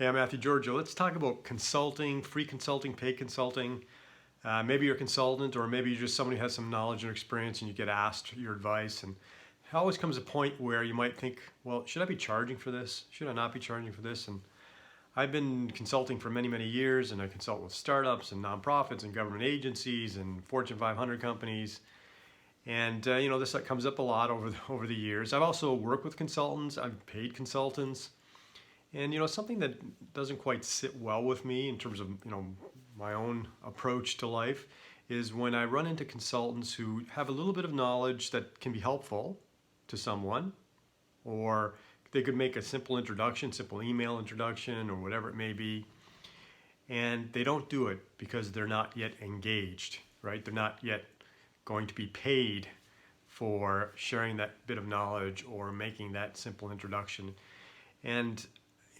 Hey, I'm Mathew Giorgio. Let's talk about consulting, free consulting, paid consulting. Maybe you're a consultant, or maybe you're just somebody who has some knowledge and experience and you get asked your advice. And it always comes a point where you might think, well, should I be charging for this? Should I not be charging for this? And I've been consulting for many, many years, and I consult with startups and nonprofits and government agencies and Fortune 500 companies. And this comes up a lot over the years. I've also worked with consultants. I've paid consultants. And something that doesn't quite sit well with me in terms of my own approach to life is when I run into consultants who have a little bit of knowledge that can be helpful to someone, or they could make a simple introduction, simple email introduction, or whatever it may be, and they don't do it because they're not yet engaged, right? They're not yet going to be paid for sharing that bit of knowledge or making that simple introduction. And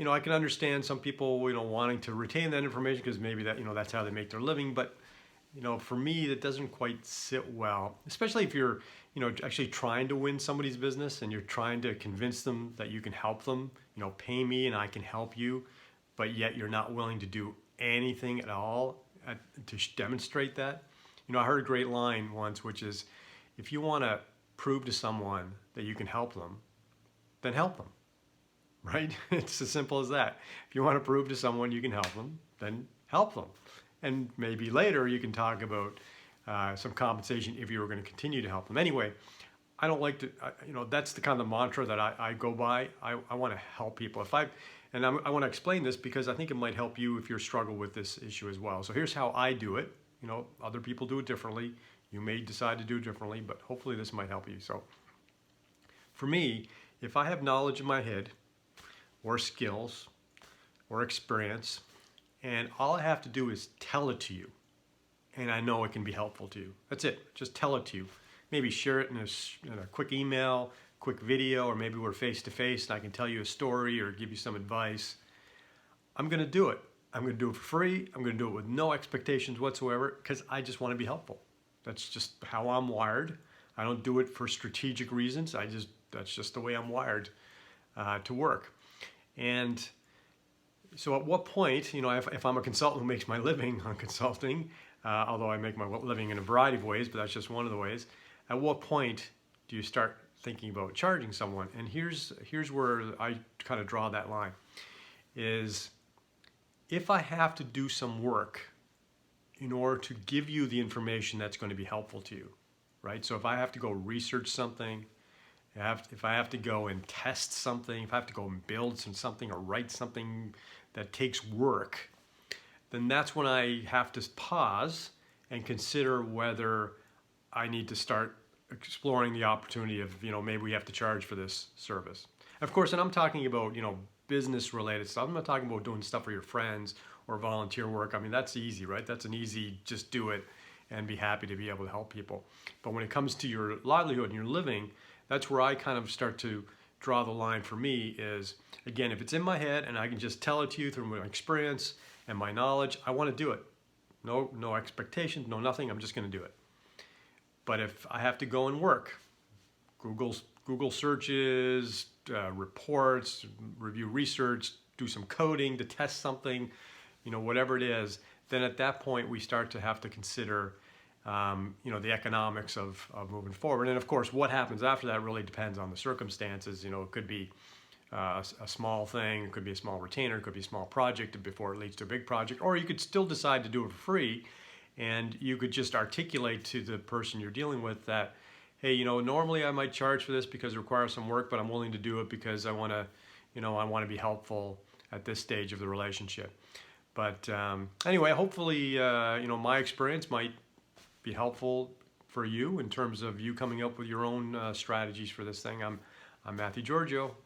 I can understand some people, wanting to retain that information because maybe that's how they make their living. But, for me, that doesn't quite sit well, especially if you're, actually trying to win somebody's business and you're trying to convince them that you can help them, pay me and I can help you, but yet you're not willing to do anything at all to demonstrate that. I heard a great line once, which is, if you want to prove to someone that you can help them, then help them. Right? It's as simple as that. If you want to prove to someone you can help them, then help them. And maybe later you can talk about some compensation if you were going to continue to help them. Anyway, I don't like to, that's the kind of mantra that I go by. I want to help people. I want to explain this because I think it might help you if you're struggling with this issue as well. So here's how I do it. Other people do it differently. You may decide to do it differently, but hopefully this might help you. So for me, if I have knowledge in my head, or skills, or experience, and all I have to do is tell it to you, and I know it can be helpful to you. That's it, just tell it to you. Maybe share it in a quick email, quick video, or maybe we're face to face and I can tell you a story or give you some advice. I'm gonna do it. I'm gonna do it for free. I'm gonna do it with no expectations whatsoever because I just wanna be helpful. That's just how I'm wired. I don't do it for strategic reasons. That's just the way I'm wired to work. And so at what point, if I'm a consultant who makes my living on consulting, although I make my living in a variety of ways, but that's just one of the ways, at what point do you start thinking about charging someone? And here's where I kind of draw that line, is if I have to do some work in order to give you the information that's going to be helpful to you, right? So if I have to go research something, if I have to go and test something, if I have to go and build something or write something that takes work, then that's when I have to pause and consider whether I need to start exploring the opportunity of, maybe we have to charge for this service. Of course, and I'm talking about, business related stuff. I'm not talking about doing stuff for your friends or volunteer work. I mean, that's easy, right? That's an easy, just do it and be happy to be able to help people. But when it comes to your livelihood and your living, that's where I kind of start to draw the line for me is, again, if it's in my head and I can just tell it to you through my experience and my knowledge, I want to do it. No expectations, no nothing, I'm just going to do it. But if I have to go and work, Google searches, reports, review research, do some coding to test something, whatever it is, then at that point we start to have to consider the economics of moving forward. And of course, what happens after that really depends on the circumstances. It could be a small thing, it could be a small retainer, it could be a small project before it leads to a big project, or you could still decide to do it for free, and you could just articulate to the person you're dealing with that, hey, normally I might charge for this because it requires some work, but I'm willing to do it because I want to be helpful at this stage of the relationship. But anyway, hopefully, my experience might be helpful for you in terms of you coming up with your own strategies for this thing. I'm Mathew Giorgio.